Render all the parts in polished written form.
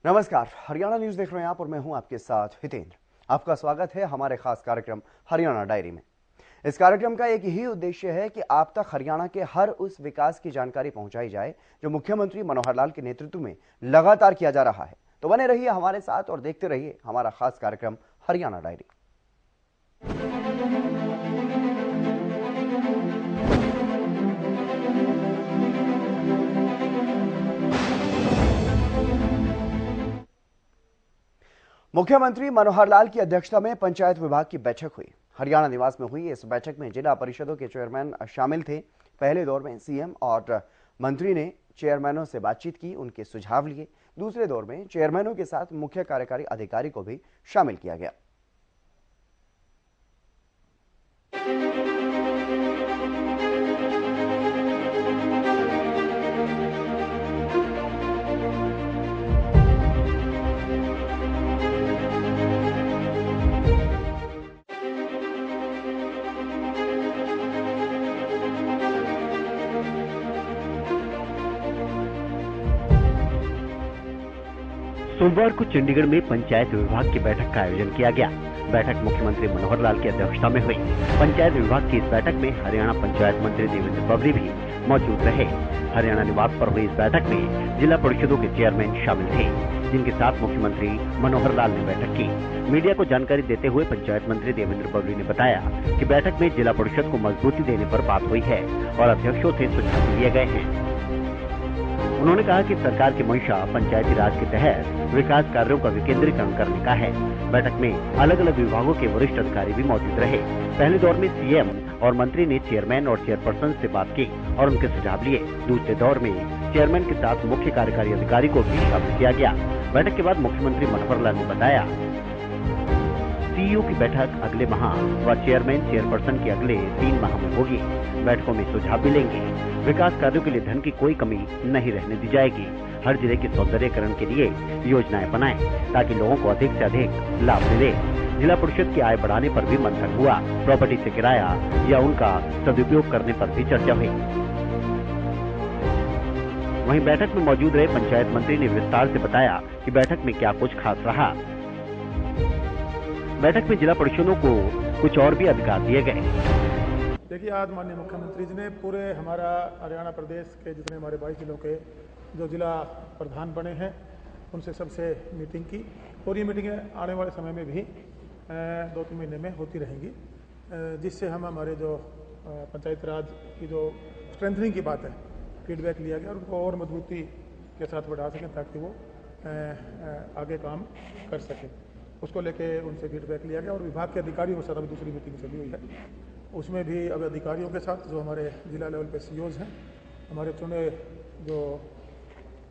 नमस्कार, हरियाणा न्यूज देख रहे हैं आप और मैं हूं आपके साथ हितेंद्र। आपका स्वागत है हमारे खास कार्यक्रम हरियाणा डायरी में। इस कार्यक्रम का एक ही उद्देश्य है कि आप तक हरियाणा के हर उस विकास की जानकारी पहुंचाई जाए जो मुख्यमंत्री मनोहर लाल के नेतृत्व में लगातार किया जा रहा है। तो बने रहिए हमारे साथ और देखते रहिए हमारा खास कार्यक्रम हरियाणा डायरी। मुख्यमंत्री मनोहर लाल की अध्यक्षता में पंचायत विभाग की बैठक हुई। हरियाणा निवास में हुई इस बैठक में जिला परिषदों के चेयरमैन शामिल थे। पहले दौर में सीएम और मंत्री ने चेयरमैनों से बातचीत की, उनके सुझाव लिए। दूसरे दौर में चेयरमैनों के साथ मुख्य कार्यकारी अधिकारी को भी शामिल किया गया। सोमवार को चंडीगढ़ में पंचायत विभाग की बैठक का आयोजन किया गया। बैठक मुख्यमंत्री मनोहर लाल की अध्यक्षता में हुई। पंचायत विभाग की इस बैठक में हरियाणा पंचायत मंत्री देवेंद्र बबली भी मौजूद रहे। हरियाणा निवास पर हुई इस बैठक में जिला परिषदों के चेयरमैन शामिल थे, जिनके साथ मुख्यमंत्री मनोहर लाल ने बैठक की। मीडिया को जानकारी देते हुए पंचायत मंत्री देवेंद्र बबली ने बताया कि बैठक में जिला परिषद को मजबूती देने पर बात हुई है और अध्यक्षों से सुझाव दिए गए हैं। उन्होंने कहा कि सरकार की मंशा पंचायती राज के तहत विकास कार्यों का विकेंद्रीकरण करने का है। बैठक में अलग अलग विभागों के वरिष्ठ अधिकारी भी मौजूद रहे। पहले दौर में सीएम और मंत्री ने चेयरमैन और चेयरपर्सन से बात की और उनके सुझाव लिए। दूसरे दौर में चेयरमैन के साथ मुख्य कार्यकारी अधिकारी को भी शामिल किया गया। बैठक के बाद मुख्यमंत्री मनोहर लाल ने बताया, सीईओ की बैठक अगले माह व चेयरमैन चेयरपर्सन की अगले 3 माह में होगी। बैठकों में सुझाव मिलेंगे। विकास कार्यों के लिए धन की कोई कमी नहीं रहने दी जाएगी। हर जिले के सौंदर्यीकरण के लिए योजनाएं बनाएं ताकि लोगों को अधिक से अधिक लाभ मिले। जिला परिषद की आय बढ़ाने पर भी मंथन हुआ। प्रॉपर्टी से किराया या उनका सदुपयोग करने पर भी चर्चा हुई। वहीं बैठक में मौजूद रहे पंचायत मंत्री ने विस्तार से बताया कि बैठक में क्या कुछ खास रहा। बैठक में जिला परिषदों को कुछ और भी अधिकार दिए गए। देखिए, आज माननीय मुख्यमंत्री जी ने पूरे हमारा हरियाणा प्रदेश के जितने हमारे 22 जिलों के जो जिला प्रधान बने हैं उनसे सबसे मीटिंग की और ये मीटिंगें आने वाले समय में भी 2-3 महीने में होती रहेंगी, जिससे हम हमारे जो पंचायत राज की जो स्ट्रेंथनिंग की बात है, फीडबैक लिया गया और उनको और मजबूती के साथ बढ़ा सकें ताकि वो आगे काम कर सकें। उसको लेके उनसे फीडबैक लिया गया और विभाग के अधिकारियों के साथ अभी दूसरी मीटिंग चली हुई है। उसमें भी अब अधिकारियों के साथ जो हमारे जिला लेवल पे सीईओज हैं, हमारे चुने जो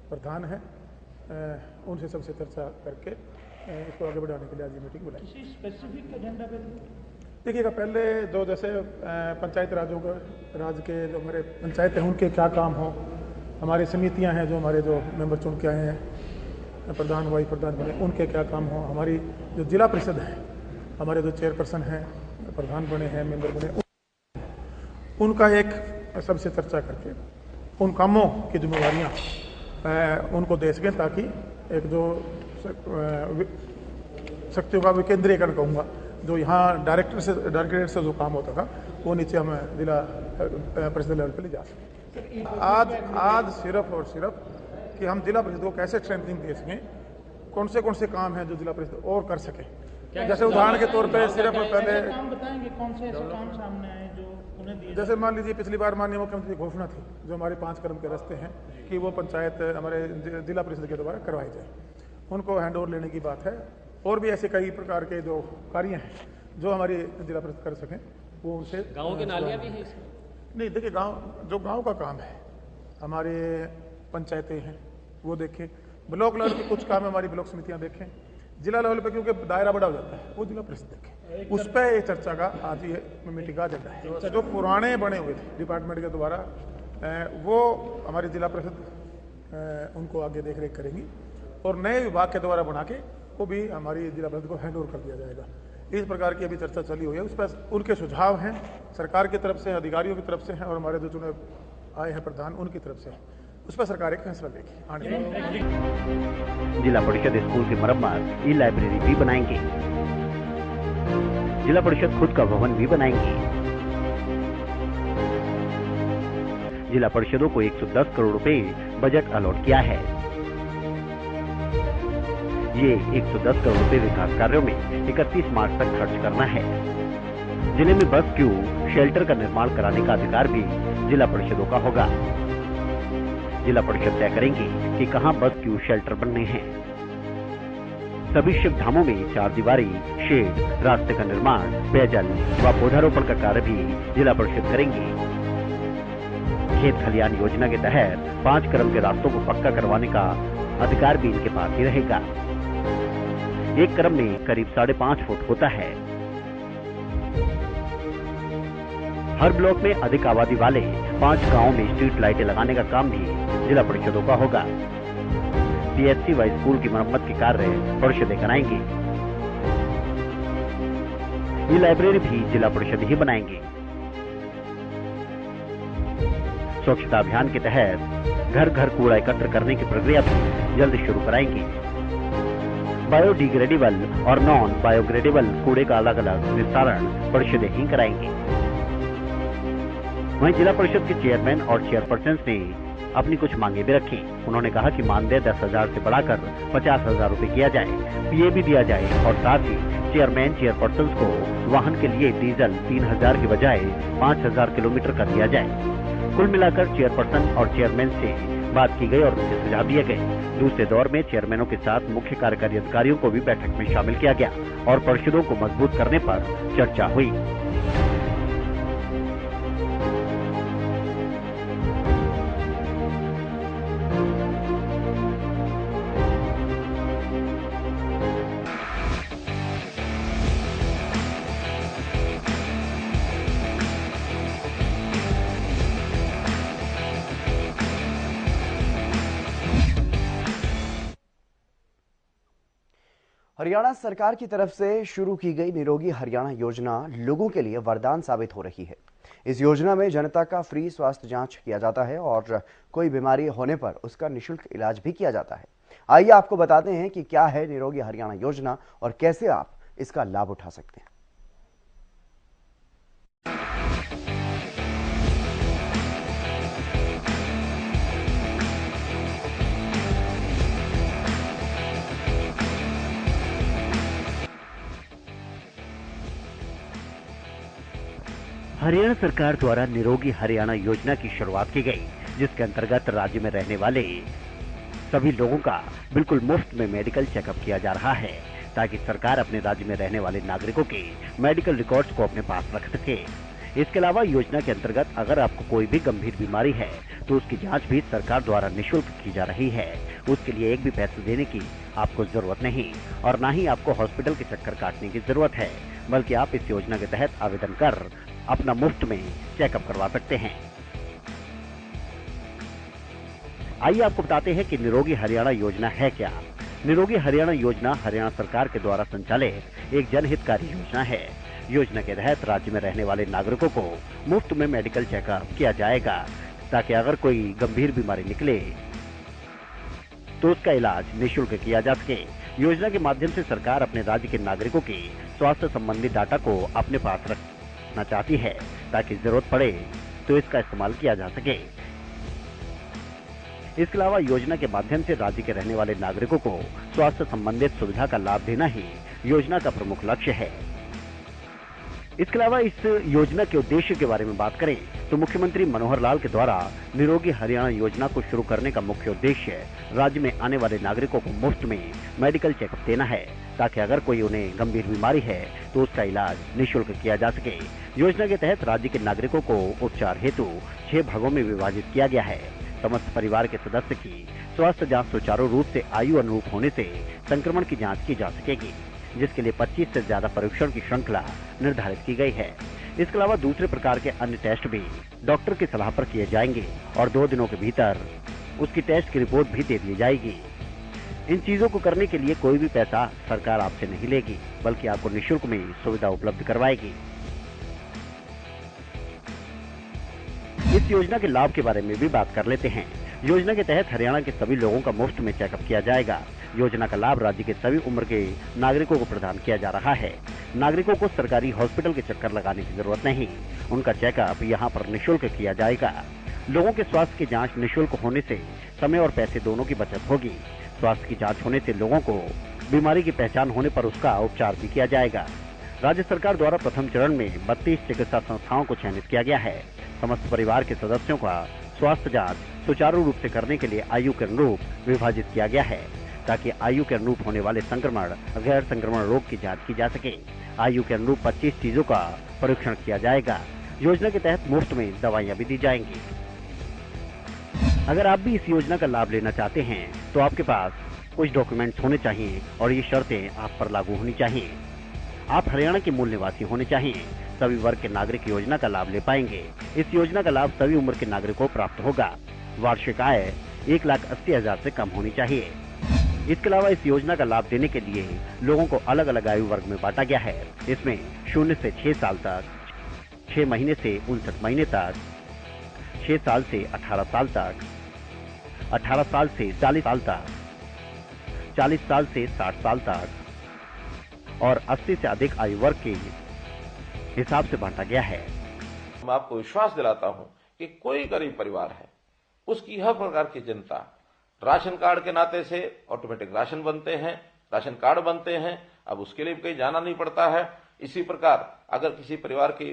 प्रधान हैं, उनसे सबसे चर्चा करके इसको आगे बढ़ाने के लिए आज ये मीटिंग बुलाई। किसी स्पेसिफिक एजेंडा पे देखिएगा, पहले जो जैसे पंचायत राज के जो हमारे पंचायत हैं उनके क्या काम हो, हमारी समितियां हैं जो हमारे जो मेंबर चुन के आए हैं, प्रधान वाइस प्रधान बने, उनके क्या काम हो। हमारी जो जिला परिषद है, हमारे जो चेयरपर्सन हैं, प्रधान बने हैं, मेंबर बने, उनका एक सबसे चर्चा करके उन कामों की जिम्मेवारियां उनको दे सकें ताकि एक जो शक्तियों का विकेंद्रीकरण कहूँगा, जो यहाँ डायरेक्टरेट से जो काम होता था वो नीचे हम जिला परिषद लेवल पर ले जा सकें। आज सिर्फ और सिर्फ कि हम जिला परिषद को कैसे स्ट्रेंथनिंग दे सकें, कौन से काम हैं जो जिला परिषद और कर सके। जैसे उदाहरण के तौर पे सिर्फ पहले काम बताएंगे, कौन से ऐसे काम सामने आए जो उन्हें दिए? जैसे मान लीजिए पिछली बार माननीय मुख्यमंत्री की घोषणा थी जो हमारे 5 कदम के रास्ते हैं कि वो पंचायत हमारे जिला परिषद के द्वारा करवाई जाए, उनको हैंड ओवर लेने की बात है। और भी ऐसे कई प्रकार के जो कार्य हैं जो हमारी जिला परिषद कर सकें, वो उनसे। गाँव के नालियाँ भी हैं इसमें? नहीं, देखिए, गाँव का काम है, हमारे पंचायतें हैं वो देखें, ब्लॉक लेवल के कुछ काम हमारी ब्लॉक समितियां देखें, जिला लेवल पे क्योंकि दायरा बड़ा हो जाता है वो जिला परिषद देखें। उस पर एक चर्चा का आज ये मीटिंग का एजेंडा है। जो पुराने बने हुए थे डिपार्टमेंट के द्वारा, वो हमारी जिला परिषद उनको आगे देख रेख करेंगी और नए विभाग के द्वारा बना के वो भी हमारी जिला परिषद को हैंड ओवर कर दिया जाएगा। इस प्रकार की अभी चर्चा चली हुई है। उस पर उनके सुझाव हैं, सरकार की तरफ से, अधिकारियों की तरफ से हैं और हमारे जो चुने आए हैं प्रधान, उनकी तरफ से। उस पर सरकार एक फैसला लेगी आने वाले। जिला परिषद स्कूल की मरम्मत, ई लाइब्रेरी भी बनाएंगे। जिला परिषद खुद का भवन भी बनाएंगे। जिला परिषदों को 110 करोड़ रुपए बजट अलॉट किया है। ये 110 करोड़ रुपए विकास कार्यों में 31 मार्च तक खर्च करना है। जिले में बस क्यू शेल्टर का निर्माण कराने का अधिकार भी जिला परिषदों का होगा। जिला परिषद तय करेंगे कि कहां बस क्यू शेल्टर बनने हैं। सभी शिव धामों में 4 दीवारी, शेड, रास्ते का निर्माण, पेयजल व पौधारोपण का कार्य भी जिला परिषद करेंगे। खेत खलियान योजना के तहत 5 क्रम के रास्तों को पक्का करवाने का अधिकार भी इनके पास ही रहेगा। एक क्रम में करीब 5.5 फुट होता है। हर ब्लॉक में अधिक आबादी वाले 5 गांवों में स्ट्रीट लाइटें लगाने का काम भी जिला परिषदों का होगा। पीएचसी व स्कूल की मरम्मत के कार्य परिषदें कराएंगी। ये लाइब्रेरी भी जिला परिषद ही बनाएंगे। स्वच्छता अभियान के तहत घर घर कूड़ा एकत्र करने की प्रक्रिया भी जल्द शुरू कराएंगे। बायोडिग्रेडेबल और नॉन बायोग्रेडेबल कूड़े का अलग अलग निस्तारण परिषदें ही कराएंगे। वहीं जिला परिषद के चेयरमैन और चेयरपर्सन ने अपनी कुछ मांगे भी रखी। उन्होंने कहा कि मानदेय 10,000 से बढ़ाकर 50,000 रुपए किया जाए, पीए भी दिया जाए और साथ ही चेयरमैन चेयरपर्सन को वाहन के लिए डीजल 3,000 की बजाय 5,000 किलोमीटर का दिया जाए। कुल मिलाकर चेयरपर्सन और चेयरमैन से बात की गई और उनके सुझाव दिए गए। दूसरे दौर में चेयरमैनों के साथ मुख्य कार्यकारी अधिकारियों को भी बैठक में शामिल किया गया और परिषदों को मजबूत करने पर चर्चा हुई। हरियाणा सरकार की तरफ से शुरू की गई निरोगी हरियाणा योजना लोगों के लिए वरदान साबित हो रही है। इस योजना में जनता का फ्री स्वास्थ्य जांच किया जाता है और कोई बीमारी होने पर उसका निःशुल्क इलाज भी किया जाता है। आइए आपको बताते हैं कि क्या है निरोगी हरियाणा योजना और कैसे आप इसका लाभ उठा सकते हैं। हरियाणा सरकार द्वारा निरोगी हरियाणा योजना की शुरुआत की गई, जिसके अंतर्गत राज्य में रहने वाले सभी लोगों का बिल्कुल मुफ्त में मेडिकल चेकअप किया जा रहा है, ताकि सरकार अपने राज्य में रहने वाले नागरिकों के मेडिकल रिकॉर्ड्स को अपने पास रख सके। इसके अलावा योजना के अंतर्गत अगर आपको कोई भी गंभीर बीमारी है तो उसकी जांच भी सरकार द्वारा निःशुल्क की जा रही है। उसके लिए एक भी पैसे देने की आपको जरूरत नहीं और ना ही आपको हॉस्पिटल के चक्कर काटने की जरूरत है, बल्कि आप इस योजना के तहत आवेदन कर अपना मुफ्त में चेकअप करवा सकते हैं। आइए आपको बताते हैं कि निरोगी हरियाणा योजना है क्या। निरोगी हरियाणा योजना हरियाणा सरकार के द्वारा संचालित एक जनहितकारी योजना है। योजना के तहत राज्य में रहने वाले नागरिकों को मुफ्त में मेडिकल चेकअप किया जाएगा, ताकि अगर कोई गंभीर बीमारी निकले तो उसका इलाज निःशुल्क किया जा सके। योजना के माध्यम से सरकार अपने राज्य के नागरिकों के स्वास्थ्य संबंधी डाटा को अपने पास रखना चाहती है, ताकि जरूरत पड़े तो इसका इस्तेमाल किया जा सके। इसके अलावा योजना के माध्यम से राज्य के रहने वाले नागरिकों को स्वास्थ्य संबंधित सुविधा का लाभ देना ही योजना का प्रमुख लक्ष्य है। इसके अलावा इस योजना के उद्देश्य के बारे में बात करें तो मुख्यमंत्री मनोहर लाल के द्वारा निरोगी हरियाणा योजना को शुरू करने का मुख्य उद्देश्य राज्य में आने वाले नागरिकों को मुफ्त में मेडिकल चेकअप देना है, ताकि अगर कोई उन्हें गंभीर बीमारी है तो उसका इलाज निःशुल्क किया जा सके। योजना के तहत राज्य के नागरिकों को उपचार हेतु 6 भागों में विभाजित किया गया है। समस्त परिवार के सदस्य की स्वास्थ्य जांच सुचारू रूप से आयु अनुरूप होने से संक्रमण की जांच की जा सकेगी, जिसके लिए 25 से ज्यादा परीक्षण की श्रृंखला निर्धारित की गई है। इसके अलावा दूसरे प्रकार के अन्य टेस्ट भी डॉक्टर की सलाह पर किए जाएंगे और 2 दिनों के भीतर उसकी टेस्ट की रिपोर्ट भी दे दी जाएगी। इन चीजों को करने के लिए कोई भी पैसा सरकार आपसे नहीं लेगी, बल्कि आपको निःशुल्क में सुविधा उपलब्ध करवाएगी। इस योजना के लाभ के बारे में भी बात कर लेते हैं। योजना के तहत हरियाणा के सभी लोगों का मुफ्त में चेकअप किया जाएगा। योजना का लाभ राज्य के सभी उम्र के नागरिकों को प्रदान किया जा रहा है। नागरिकों को सरकारी हॉस्पिटल के चक्कर लगाने की जरूरत नहीं, उनका चेकअप यहाँ पर निःशुल्क किया जाएगा। लोगों के स्वास्थ्य की जांच निःशुल्क होने से समय और पैसे दोनों की बचत होगी। स्वास्थ्य की जांच होने से लोगों को बीमारी की पहचान होने पर उसका उपचार भी किया जाएगा। राज्य सरकार द्वारा प्रथम चरण में 32 चिकित्सा संस्थाओं को चयनित किया गया है। समस्त परिवार के सदस्यों का स्वास्थ्य जांच सुचारू रूप से करने के लिए आयु के अनुरूप विभाजित किया गया है, ताकि आयु के अनुरूप होने वाले संक्रमण, गैर संक्रमण रोग की जांच की जा सके। आयु के अनुरूप 25 चीजों का परीक्षण किया जाएगा। योजना के तहत मुफ्त में दवाइयां भी दी जाएंगी। अगर आप भी इस योजना का लाभ लेना चाहते हैं तो आपके पास कुछ डॉक्यूमेंट्स होने चाहिए और ये शर्तें आप पर लागू होनी चाहिए। आप हरियाणा के मूल निवासी होने चाहिए। सभी वर्ग के नागरिक योजना का लाभ ले पाएंगे। इस योजना का लाभ सभी उम्र के नागरिकों को प्राप्त होगा। वार्षिक आय 1,80,000 से कम होनी चाहिए। इसके अलावा इस योजना का लाभ देने के लिए लोगों को अलग अलग आयु वर्ग में बांटा गया है। इसमें 0 से 6 साल तक, 6 महीने से 59 महीने तक, 6 साल से 18 साल तक, 18 साल से 40 साल तक, 40 साल से 60 साल तक और 80 से अधिक आयु वर्ग के हिसाब से बांटा गया है। मैं आपको विश्वास दिलाता हूं कि कोई गरीब परिवार है, उसकी हर प्रकार की चिंता राशन कार्ड के नाते से ऑटोमेटिक राशन बनते हैं, राशन कार्ड बनते हैं। अब उसके लिए कहीं जाना नहीं पड़ता है। इसी प्रकार अगर किसी परिवार की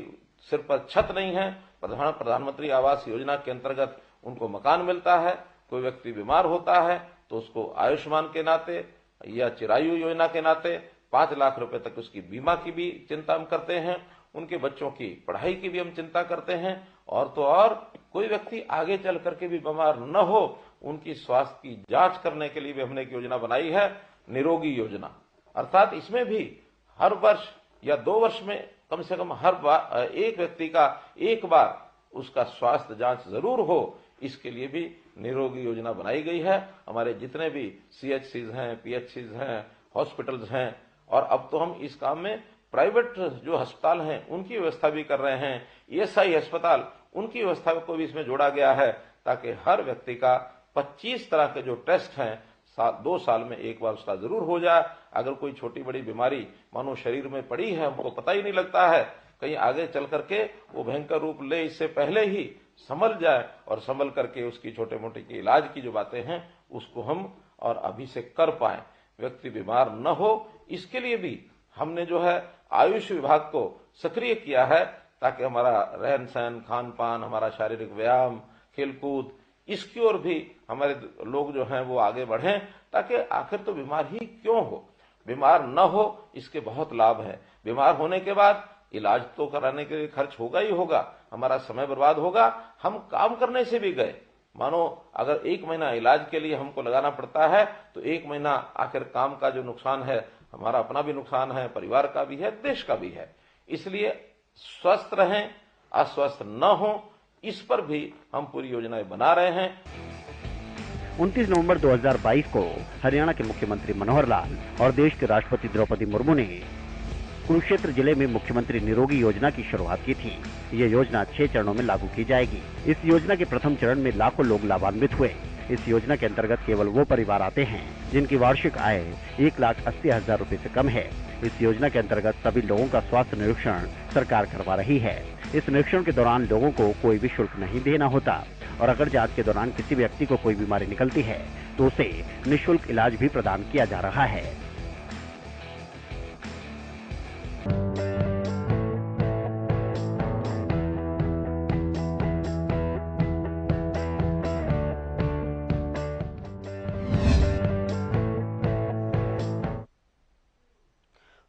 सिर पर छत नहीं है, प्रधानमंत्री आवास योजना के अंतर्गत उनको मकान मिलता है। कोई व्यक्ति बीमार होता है तो उसको आयुष्मान के नाते या चिरायु योजना के नाते 5 लाख रुपए तक उसकी बीमा की भी चिंता हम करते हैं। उनके बच्चों की पढ़ाई की भी हम चिंता करते हैं। और तो और कोई व्यक्ति आगे चल करके भी बीमार न हो, उनकी स्वास्थ्य की जांच करने के लिए भी हमने एक योजना बनाई है, निरोगी योजना। अर्थात इसमें भी हर वर्ष या 2 वर्ष में कम से कम हर बार एक व्यक्ति का एक बार उसका स्वास्थ्य जांच जरूर हो, इसके लिए भी निरोगी योजना बनाई गई है। हमारे जितने भी CHCs हैं, PHCs हैं, हॉस्पिटल्स हैं, और अब तो हम इस काम में प्राइवेट जो अस्पताल हैं उनकी व्यवस्था भी कर रहे हैं। ESI अस्पताल, उनकी व्यवस्था को भी इसमें जोड़ा गया है, ताकि हर व्यक्ति का 25 तरह के जो टेस्ट हैं 2 साल में एक बार उसका जरूर हो जाए। अगर कोई छोटी बड़ी बीमारी मानो शरीर में पड़ी है, हमको पता ही नहीं लगता है, कहीं आगे चल करके वो भयंकर रूप ले, इससे पहले ही संभल जाए और संभल करके उसकी छोटे मोटे की इलाज की जो बातें हैं उसको हम और अभी से कर पाए, व्यक्ति बीमार न हो, इसके लिए भी हमने जो है आयुष विभाग को सक्रिय किया है, ताकि हमारा रहन सहन, खान पान, हमारा शारीरिक व्यायाम, खेलकूद, इसकी ओर भी हमारे लोग जो हैं वो आगे बढ़ें, ताकि आखिर तो बीमार ही क्यों हो, बीमार न हो, इसके बहुत लाभ है। बीमार होने के बाद इलाज तो कराने के लिए खर्च होगा ही होगा, हमारा समय बर्बाद होगा। हम काम करने से भी गए, मानो अगर 1 महीना इलाज के लिए हमको लगाना पड़ता है तो 1 महीना आखिर काम का जो नुकसान है, हमारा अपना भी नुकसान है, परिवार का भी है, देश का भी है। इसलिए स्वस्थ रहें, अस्वस्थ न हो, इस पर भी हम पूरी योजनाएं बना रहे हैं। 29 नवंबर 2022 को हरियाणा के मुख्यमंत्री मनोहर लाल और देश के राष्ट्रपति द्रौपदी मुर्मू ने कुरुक्षेत्र जिले में मुख्यमंत्री निरोगी योजना की शुरुआत की थी। ये योजना 6 चरणों में लागू की जाएगी। इस योजना के प्रथम चरण में लाखों लोग लाभान्वित हुए। इस योजना के अंतर्गत केवल वो परिवार आते हैं जिनकी वार्षिक आय 1,80,000 रुपए से कम है। इस योजना के अंतर्गत सभी लोगों का स्वास्थ्य निरीक्षण सरकार करवा रही है। इस निरीक्षण के दौरान लोगों को कोई भी शुल्क नहीं देना होता और अगर जांच के दौरान किसी व्यक्ति को कोई बीमारी निकलती है तो उसे निःशुल्क इलाज भी प्रदान किया जा रहा है।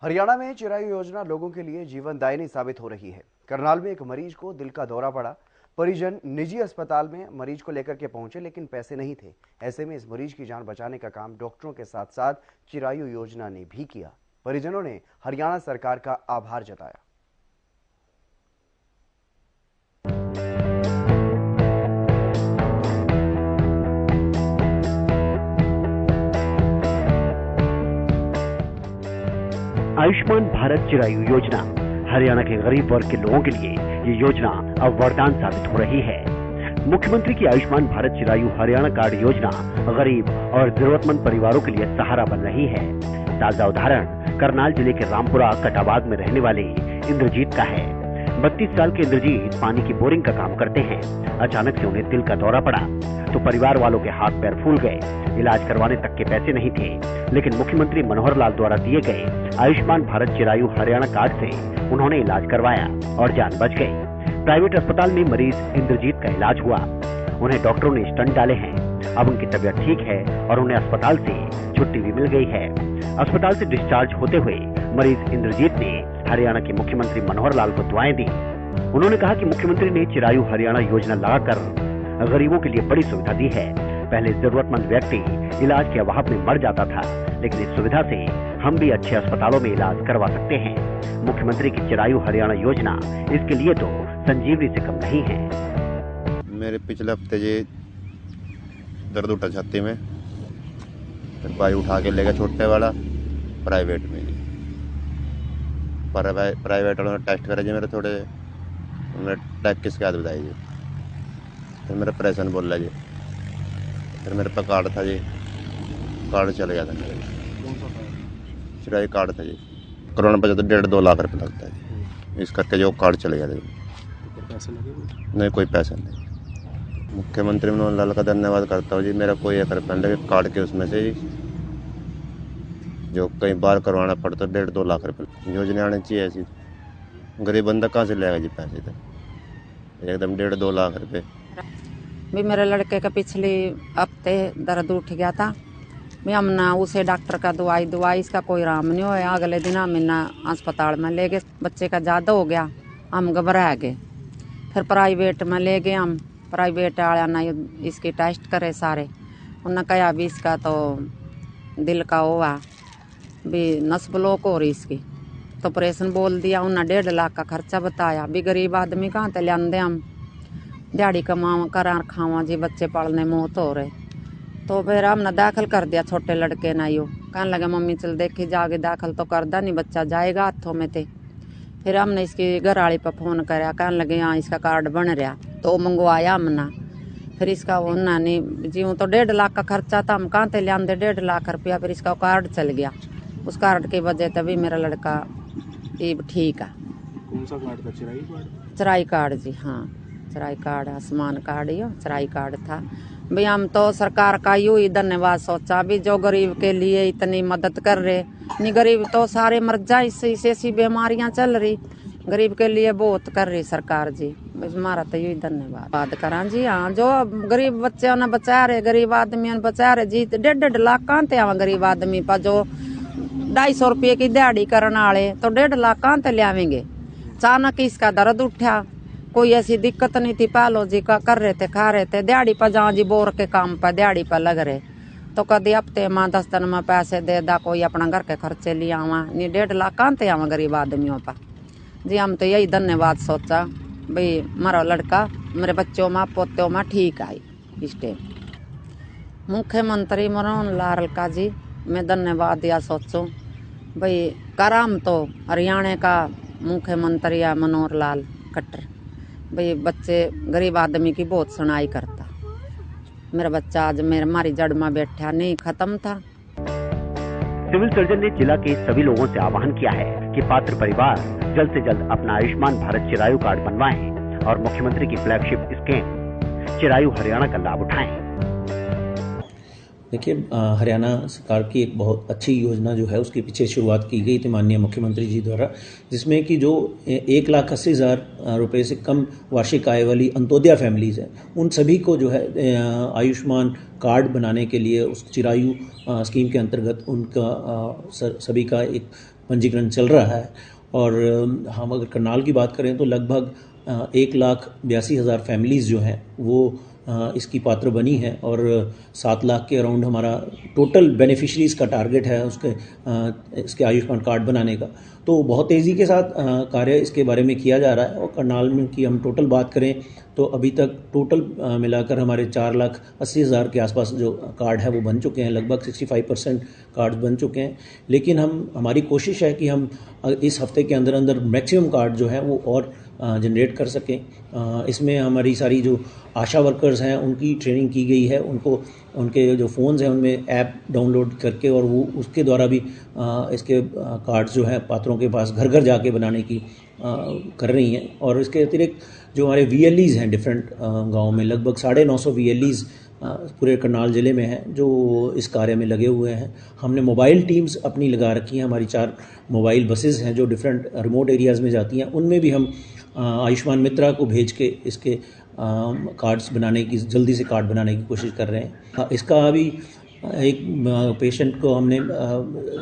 हरियाणा में चिरायु योजना लोगों के लिए जीवनदायिनी साबित हो रही है। करनाल में एक मरीज को दिल का दौरा पड़ा। परिजन निजी अस्पताल में मरीज को लेकर के पहुंचे, लेकिन पैसे नहीं थे। ऐसे में इस मरीज की जान बचाने का काम डॉक्टरों के साथ साथ चिरायु योजना ने भी किया। परिजनों ने हरियाणा सरकार का आभार जताया। आयुष्मान भारत चिरायु योजना हरियाणा के गरीब वर्ग के लोगों के लिए ये योजना अब वरदान साबित हो रही है। मुख्यमंत्री की आयुष्मान भारत चिरायु हरियाणा कार्ड योजना गरीब और जरूरतमंद परिवारों के लिए सहारा बन रही है। ताजा उदाहरण करनाल जिले के रामपुरा कटाबाग में रहने वाले इंद्रजीत का है। 32 साल के इंद्रजीत पानी की बोरिंग का काम करते हैं। अचानक से उन्हें दिल का दौरा पड़ा तो परिवार वालों के हाथ पैर फूल गए। इलाज करवाने तक के पैसे नहीं थे, लेकिन मुख्यमंत्री मनोहर लाल द्वारा दिए गए आयुष्मान भारत चिरायु हरियाणा कार्ड से उन्होंने इलाज करवाया और जान बच गई। प्राइवेट अस्पताल में मरीज इंद्रजीत का इलाज हुआ। उन्हें डॉक्टरों ने स्टंट डाले हैं। अब उनकी तबीयत ठीक है और उन्हें अस्पताल से छुट्टी भी मिल गई है। अस्पताल से डिस्चार्ज होते हुए मरीज इंद्रजीत ने हरियाणा के मुख्यमंत्री मनोहर लाल को दुआएं दी। उन्होंने कहा कि मुख्यमंत्री ने चिरायु हरियाणा योजना लगाकर गरीबों के लिए बड़ी सुविधा दी है। पहले जरूरतमंद व्यक्ति इलाज के अभाव में मर जाता था, लेकिन इस सुविधा से हम भी अच्छे अस्पतालों में इलाज करवा सकते हैं। मुख्यमंत्री की चिरायु हरियाणा योजना इसके लिए तो संजीवनी से कम नहीं है। मेरे पिछले हफ्ते जी दर्द उठा छाती में, फिर भाई उठा के ले गया छोटे वाला प्राइवेट में। प्राइवेट वालों ने टेस्ट करे जी मेरे थोड़े, उन्होंने टैक की शिकायत बताई जी। फिर मेरा ऑपरेशन बोल रहा जी। फिर मेरे पास कार्ड था जी, कार्ड चल गया था मेरे, चिरायु कार्ड था जी। कोरोना पर तो 1.5-2 लाख रुपये लगता है जी, इस करके जो कार्ड चले गया था जी। पैसे लगे? नहीं, कोई पैसा नहीं। मुख्यमंत्री मनोहर लाल का धन्यवाद करता हूँ जी। मेरा कोई 1 रुपया लगे कार्ड के उसमें से जी, जो कई बार करवाना पड़ता 1.5-2 लाख रुपये। योजना आनी चाहिए ऐसी, गरीब बंदा कहाँ से लेगा जी पैसे, तो एकदम 1.5-2 लाख रुपये। भी मेरे लड़के का पिछले हफ्ते दर्द उठ गया था। मैं हमने उसे डॉक्टर का दुआ इसका कोई आराम नहीं होया। अगले दिन हम अस्पताल में ले गए, बच्चे का ज़्यादा हो गया, हम घबरा गए। फिर प्राइवेट में ले गए हम। प्राइवेट वाला ने इसके टेस्ट करे सारे, उन्होंने कहा भी इसका तो दिल का हुआ भी नस ब्लॉक हो रही इसकी, तो ऑपरेशन बोल दिया। उन्हें 1.5 लाख का खर्चा बताया। भी गरीब आदमी कहाँ ते लियाते हम, दिहाड़ी कमावा करा खावा जी, बच्चे पालने मौत हो रहे। तो फिर हमने दाखिल कर दिया छोटे लड़के ना, यो कहने लगे मम्मी चल देखी जाके, दाखिल तो करदा नहीं, बच्चा जाएगा हाथों में थे। फिर हमने इसकी घर वाली पर फ़ोन कराया, कहने लगे हाँ इसका कार्ड बन रहा, तो मंगवाया हमने। फिर इसका उन्होंने जी तो 1.5 लाख का खर्चा था, हम कहाँ थे लियाते 1.5 लाख रुपया। फिर इसका कार्ड चल गया, उस कार्ड की वजह तभी मेरा लड़का ये ठीक है। कौन सा कार्ड था? चिरायु कार्ड? चिरायु कार्ड जी, हाँ चिरायु कार्ड, आयुष्मान कार्ड ही चिरायु कार्ड था। भाई हम तो सरकार का यूँ ही धन्यवाद सोचा भी, जो गरीब के लिए इतनी मदद कर रहे। नहीं गरीब तो सारे मर जाए, इससे ऐसी बीमारियां चल रही, गरीब के लिए बहुत कर रही सरकार जी। हमारा तो यही धन्यवाद बात करा जी। हाँ जो गरीब बच्चे ने बचा रहे, गरीब आदमी ने बचा रहे जी। 1.5 लाख कहाँ थे गरीब आदमी पर, जो 250 रुपये की दिहाड़ी करने वाले तो 1.5 लाख कहाँ थे लियावेंगे। अचानक इसका दर्द उठा, कोई ऐसी दिक्कत नहीं थी, पालो जी का कर रहे थे, खा रहे थे, दिहाड़ी पर जहाँ जी बोर के काम पर दिहाड़ी पर लग रहे, तो कभी हफ्ते में 10 दिन में पैसे दे दा, कोई अपना घर के खर्चे लिए आवा। नहीं 1.5 लाख कहाँ थे आवा गरीब आदमियों पर जी। हम तो यही धन्यवाद सोचा भाई हमारा लड़का मेरे बच्चों में पोतों में ठीक आई इस टाइम। मुख्यमंत्री मनोहर लाल का जी मैं धन्यवाद दिया सोचूं भाई, कराम तो हरियाणा का मुख्यमंत्री है मनोहर लाल खट्टर भाई, बच्चे गरीब आदमी की बहुत सुनाई करता। मेरा बच्चा आज हमारी जड़ में बैठा नहीं खत्म था। सिविल सर्जन ने जिला के सभी लोगों से आह्वान किया है कि पात्र परिवार जल्द से जल्द अपना आयुष्मान भारत चिरायु कार्ड बनवाएं और मुख्यमंत्री की फ्लैगशिप स्कीम चिरायु हरियाणा का लाभ उठाएं। देखिए, हरियाणा सरकार की एक बहुत अच्छी योजना जो है उसके पीछे शुरुआत की गई थी माननीय मुख्यमंत्री जी द्वारा, जिसमें कि जो 1,80,000 रुपये से कम वार्षिक आय वाली अंत्योदय फैमिलीज़ हैं, उन सभी को जो है आयुष्मान कार्ड बनाने के लिए उस चिरायु स्कीम के अंतर्गत उनका सभी का एक पंजीकरण चल रहा है। और हम अगर करनाल की बात करें तो लगभग 1,82,000 फैमिलीज़ जो हैं वो इसकी पात्र बनी है और 7 लाख के अराउंड हमारा टोटल बेनिफिशरीज़ का टारगेट है इसके आयुष्मान कार्ड बनाने का। तो बहुत तेज़ी के साथ कार्य इसके बारे में किया जा रहा है। और करनाल में की हम टोटल बात करें तो अभी तक टोटल मिलाकर हमारे 4,80,000 के आसपास जो कार्ड है वो बन चुके हैं, लगभग 65% कार्ड्स बन चुके हैं। लेकिन हमारी कोशिश है कि हम इस हफ्ते के अंदर अंदर मैक्सिमम कार्ड जो है वो और जनरेट कर सकें। इसमें हमारी सारी जो आशा वर्कर्स हैं उनकी ट्रेनिंग की गई है, उनको उनके जो फ़ोन्स हैं उनमें ऐप डाउनलोड करके और वो उसके द्वारा भी इसके कार्ड्स जो हैं पात्रों के पास घर घर जाके बनाने की कर रही हैं। और इसके अतिरिक्त जो हमारे VLEs हैं डिफरेंट गाँव में, लगभग 950 VLEs पूरे करनाल ज़िले में हैं जो इस कार्य में लगे हुए हैं। हमने मोबाइल टीम्स अपनी लगा रखी हैं, हमारी 4 मोबाइल बसेस हैं जो डिफरेंट रिमोट एरियाज़ में जाती हैं, उनमें भी हम आयुष्मान मित्रा को भेज के इसके कार्ड्स बनाने की, जल्दी से कार्ड बनाने की कोशिश कर रहे हैं। इसका अभी एक पेशेंट को हमने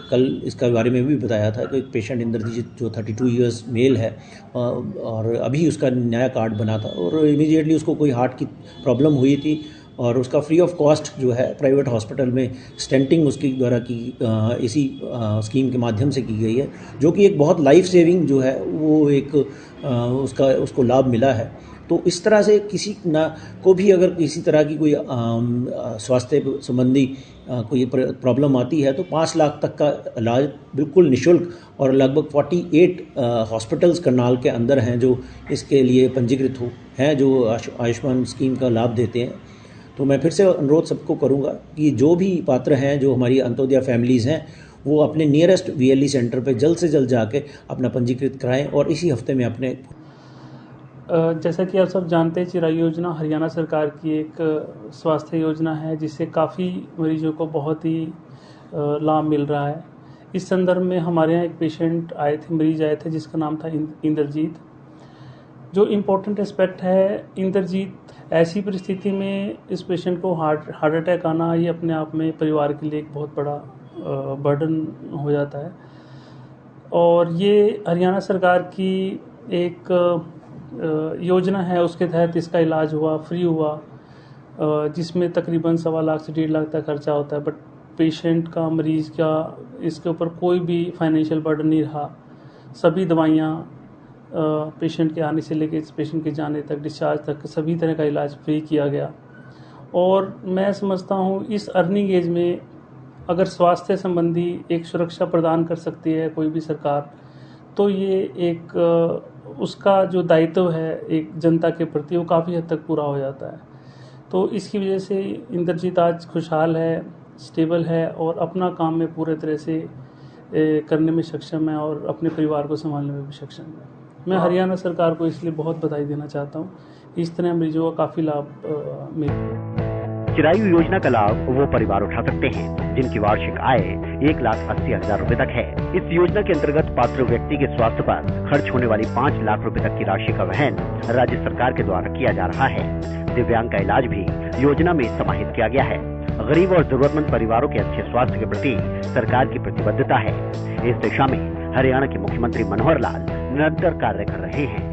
कल इसका बारे में भी बताया था कि एक पेशेंट इंद्रजीत जो 32 इयर्स मेल है और अभी उसका नया कार्ड बना था और इमीडिएटली उसको कोई हार्ट की प्रॉब्लम हुई थी और उसका फ्री ऑफ कॉस्ट जो है प्राइवेट हॉस्पिटल में स्टेंटिंग उसकी द्वारा की इसी स्कीम के माध्यम से की गई है, जो कि एक बहुत लाइफ सेविंग जो है वो एक उसको लाभ मिला है। तो इस तरह से किसी ना को भी अगर किसी तरह की कोई स्वास्थ्य संबंधी कोई प्रॉब्लम आती है तो 5 लाख तक का इलाज बिल्कुल निशुल्क, और लगभग 48 हॉस्पिटल्स करनाल के अंदर हैं जो इसके लिए पंजीकृत हैं जो आयुष्मान स्कीम का लाभ देते हैं। तो मैं फिर से अनुरोध सबको करूंगा कि जो भी पात्र हैं, जो हमारी अंत्योदय फैमिलीज़ हैं, वो अपने नियरेस्ट VLE सेंटर पे जल्द से जल्द जाके अपना पंजीकृत कराएं और इसी हफ्ते में अपने जैसा कि आप सब जानते हैं, चिरायु योजना हरियाणा सरकार की एक स्वास्थ्य योजना है जिससे काफ़ी मरीजों को बहुत ही लाभ मिल रहा है। इस संदर्भ में हमारे यहाँ एक मरीज आए थे जिसका नाम था इंद्रजीत। जो इम्पोर्टेंट एस्पेक्ट है, इंद्रजीत ऐसी परिस्थिति में इस पेशेंट को हार्ट अटैक आना ये अपने आप में परिवार के लिए एक बहुत बड़ा बर्डन हो जाता है। और ये हरियाणा सरकार की एक योजना है, उसके तहत इसका इलाज हुआ, फ्री हुआ, जिसमें तकरीबन 1.25 लाख से 1.5 लाख तक खर्चा होता है। बट पेशेंट का, मरीज़ का इसके ऊपर कोई भी फाइनेंशियल बर्डन नहीं रहा। सभी दवाइयाँ पेशेंट के आने से लेकर इस पेशेंट के जाने तक, डिस्चार्ज तक सभी तरह का इलाज फ्री किया गया। और मैं समझता हूँ इस अर्निंग एज में अगर स्वास्थ्य संबंधी एक सुरक्षा प्रदान कर सकती है कोई भी सरकार, तो ये एक उसका जो दायित्व है एक जनता के प्रति वो काफ़ी हद तक पूरा हो जाता है। तो इसकी वजह से इंद्रजीत आज खुशहाल है, स्टेबल है और अपना काम में पूरे तरह से करने में सक्षम है और अपने परिवार को संभालने में भी सक्षम है। मैं हरियाणा सरकार को इसलिए बहुत बधाई देना चाहता हूँ। इस तरह मरीजों का काफ़ी लाभ मिला। चिरायु योजना का लाभ वो परिवार उठा सकते हैं जिनकी वार्षिक आय 1,80,000 रुपए तक है। इस योजना के अंतर्गत पात्र व्यक्ति के स्वास्थ्य पर खर्च होने वाली 5 लाख रुपए तक की राशि का वहन राज्य सरकार के द्वारा किया जा रहा है। दिव्यांग का इलाज भी योजना में समाहित किया गया है। गरीब और जरूरतमंद परिवारों के अच्छे स्वास्थ्य के प्रति सरकार की प्रतिबद्धता है। इस दिशा में हरियाणा के मुख्यमंत्री मनोहर लाल निरंतर कार्य कर रहे हैं।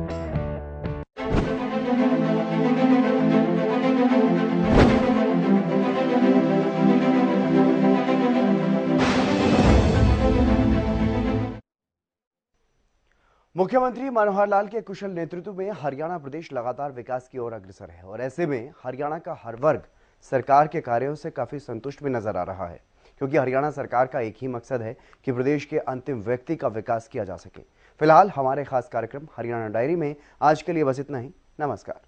मुख्यमंत्री मनोहर लाल के कुशल नेतृत्व में हरियाणा प्रदेश लगातार विकास की ओर अग्रसर है और ऐसे में हरियाणा का हर वर्ग सरकार के कार्यों से काफी संतुष्ट भी नजर आ रहा है, क्योंकि हरियाणा सरकार का एक ही मकसद है कि प्रदेश के अंतिम व्यक्ति का विकास किया जा सके। फिलहाल हमारे खास कार्यक्रम हरियाणा डायरी में आज के लिए बस इतना ही। नमस्कार।